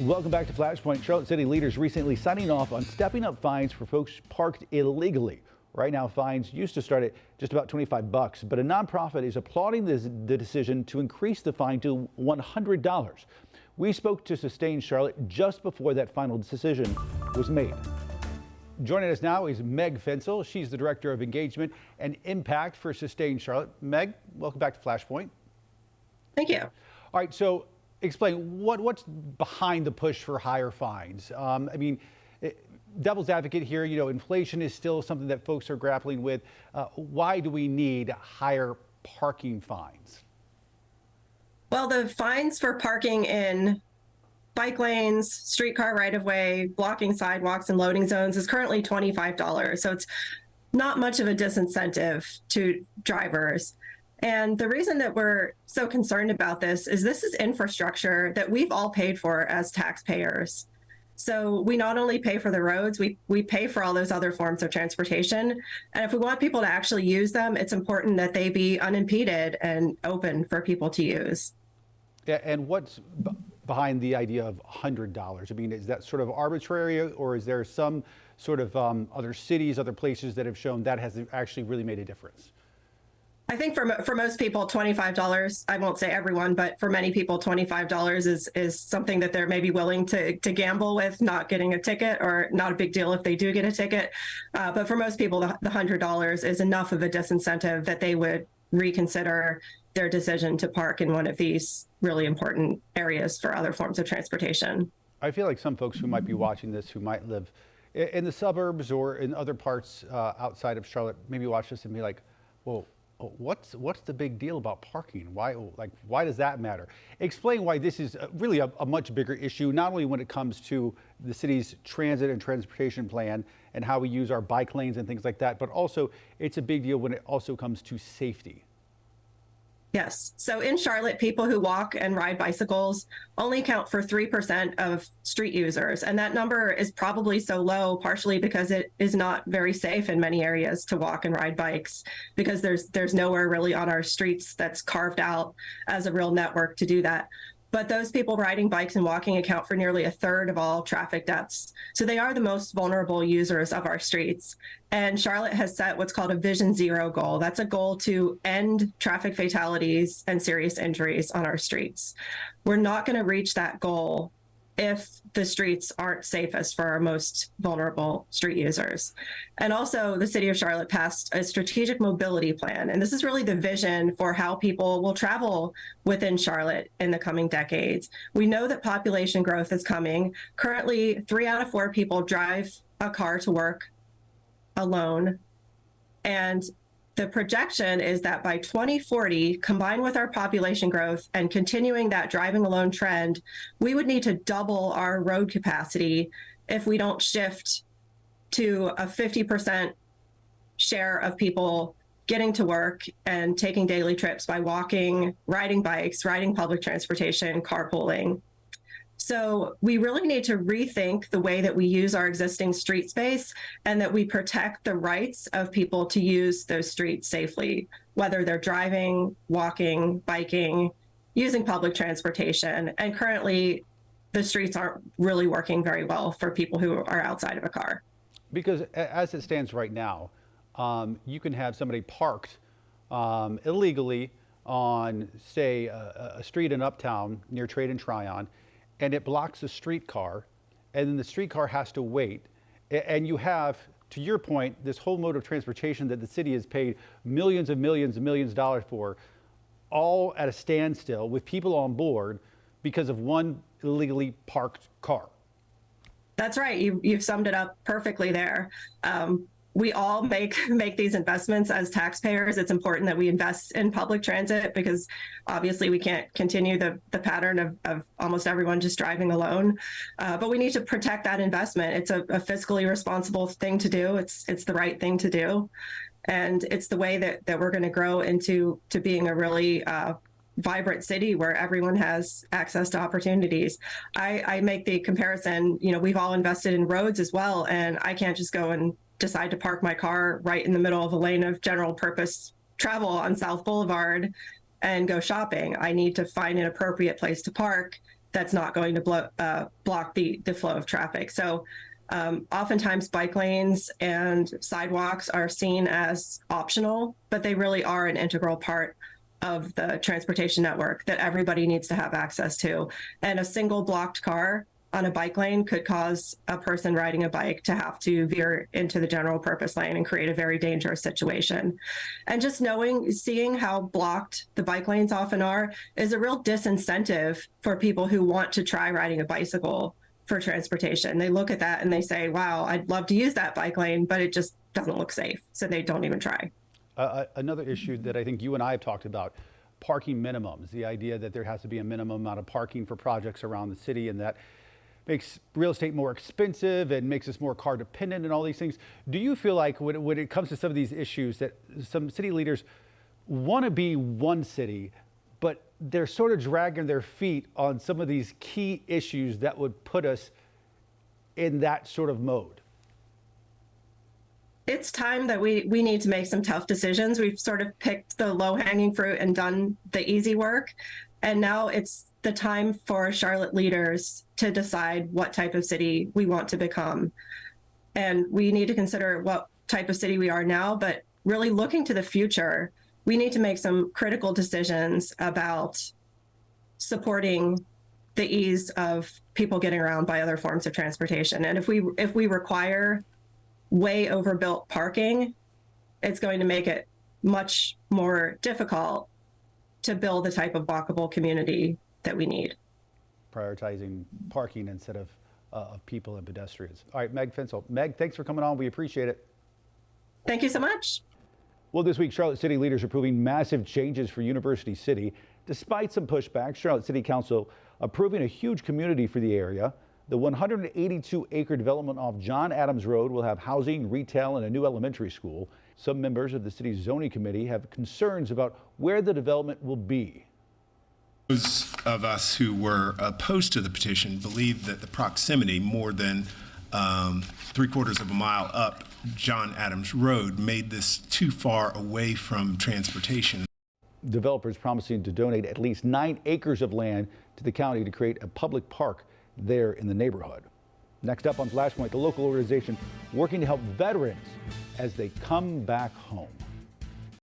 Welcome back to Flashpoint. Charlotte City leaders recently signing off on stepping up fines for folks parked illegally. Right now, fines used to start at just about $25, but a nonprofit is applauding the decision to increase the fine to $100. We spoke to Sustain Charlotte just before that final decision was made. Joining us now is Meg Fensel. She's the Director of Engagement and Impact for Sustain Charlotte. Meg, welcome back to Flashpoint. Thank you. All right, so explain what's behind the push for higher fines. Devil's advocate here, inflation is still something that folks are grappling with. Why do we need higher parking fines? Well, the fines for parking in bike lanes, streetcar right-of-way, blocking sidewalks, and loading zones is currently $25. So it's not much of a disincentive to drivers. And the reason that we're so concerned about this is infrastructure that we've all paid for as taxpayers. So we not only pay for the roads, we pay for all those other forms of transportation. And if we want people to actually use them, it's important that they be unimpeded and open for people to use. Yeah, and what's behind the idea of $100? I mean, is that sort of arbitrary, or is there some sort of other cities, other places that have shown that has actually really made a difference? I think for most people, $25, I won't say everyone, but for many people, $25 is something that they're maybe willing to gamble with not getting a ticket, or not a big deal if they do get a ticket. But for most people, the $100 is enough of a disincentive that they would reconsider their decision to park in one of these really important areas for other forms of transportation. I feel like some folks who might be watching this, who might live in the suburbs or in other parts outside of Charlotte, maybe watch this and be like, well, what's the big deal about parking? Why does that matter? Explain why this is really a much bigger issue, not only when it comes to the city's transit and transportation plan and how we use our bike lanes and things like that, but also it's a big deal when it also comes to safety. Yes. So in Charlotte, people who walk and ride bicycles only account for 3% of street users. And that number is probably so low, partially because it is not very safe in many areas to walk and ride bikes, because there's nowhere really on our streets that's carved out as a real network to do that. But those people riding bikes and walking account for nearly a third of all traffic deaths. So they are the most vulnerable users of our streets. And Charlotte has set what's called a Vision Zero goal. That's a goal to end traffic fatalities and serious injuries on our streets. We're not going to reach that goal if the streets aren't safest for our most vulnerable street users. And also, the city of Charlotte passed a strategic mobility plan. And this is really the vision for how people will travel within Charlotte in the coming decades. We know that population growth is coming. Currently, 3 out of 4 people drive a car to work alone. And the projection is that by 2040, combined with our population growth and continuing that driving alone trend, we would need to double our road capacity if we don't shift to a 50% share of people getting to work and taking daily trips by walking, riding bikes, riding public transportation, carpooling. So we really need to rethink the way that we use our existing street space, and that we protect the rights of people to use those streets safely, whether they're driving, walking, biking, using public transportation. And currently, the streets aren't really working very well for people who are outside of a car. Because as it stands right now, you can have somebody parked illegally on, say, a street in Uptown near Trade and Tryon, and it blocks a streetcar, and then the streetcar has to wait. And you have, to your point, this whole mode of transportation that the city has paid millions and millions and millions of dollars for, all at a standstill with people on board because of one illegally parked car. That's right. You've summed it up perfectly there. We all make these investments as taxpayers. It's important that we invest in public transit, because obviously we can't continue the pattern of almost everyone just driving alone. But we need to protect that investment. It's a fiscally responsible thing to do. It's the right thing to do. And it's the way that we're going to grow into being a really vibrant city where everyone has access to opportunities. I make the comparison, we've all invested in roads as well, and I can't just go and decide to park my car right in the middle of a lane of general purpose travel on South Boulevard and go shopping. I need to find an appropriate place to park that's not going to block the flow of traffic. So oftentimes bike lanes and sidewalks are seen as optional, but they really are an integral part of the transportation network that everybody needs to have access to. And a single blocked car on a bike lane could cause a person riding a bike to have to veer into the general purpose lane and create a very dangerous situation. And just seeing how blocked the bike lanes often are is a real disincentive for people who want to try riding a bicycle for transportation. They look at that and they say, wow, I'd love to use that bike lane, but it just doesn't look safe. So they don't even try. Another issue that I think you and I have talked about, parking minimums, the idea that there has to be a minimum amount of parking for projects around the city, and that makes real estate more expensive and makes us more car dependent and all these things. Do you feel like when it comes to some of these issues that some city leaders want to be one city, but they're sort of dragging their feet on some of these key issues that would put us in that sort of mode? It's time that we need to make some tough decisions. We've sort of picked the low-hanging fruit and done the easy work. And now it's the time for Charlotte leaders to decide what type of city we want to become. And we need to consider what type of city we are now, but really looking to the future, we need to make some critical decisions about supporting the ease of people getting around by other forms of transportation. And if we require way overbuilt parking, it's going to make it much more difficult to build the type of walkable community that we need. Prioritizing parking instead of people and pedestrians. All right, Meg Fensel. Meg, thanks for coming on. We appreciate it. Thank you so much. Well, this week, Charlotte City leaders are approving massive changes for University City. Despite some pushback, Charlotte City Council approving a huge community for the area. The 182-acre development off John Adams Road will have housing, retail, and a new elementary school. Some members of the city's zoning committee have concerns about where the development will be. Those of us who were opposed to the petition believe that the proximity, more than 3/4 of a mile up John Adams Road, made this too far away from transportation. Developers promising to donate at least 9 acres of land to the county to create a public park there in the neighborhood. Next up on Flashpoint, the local organization working to help veterans as they come back home.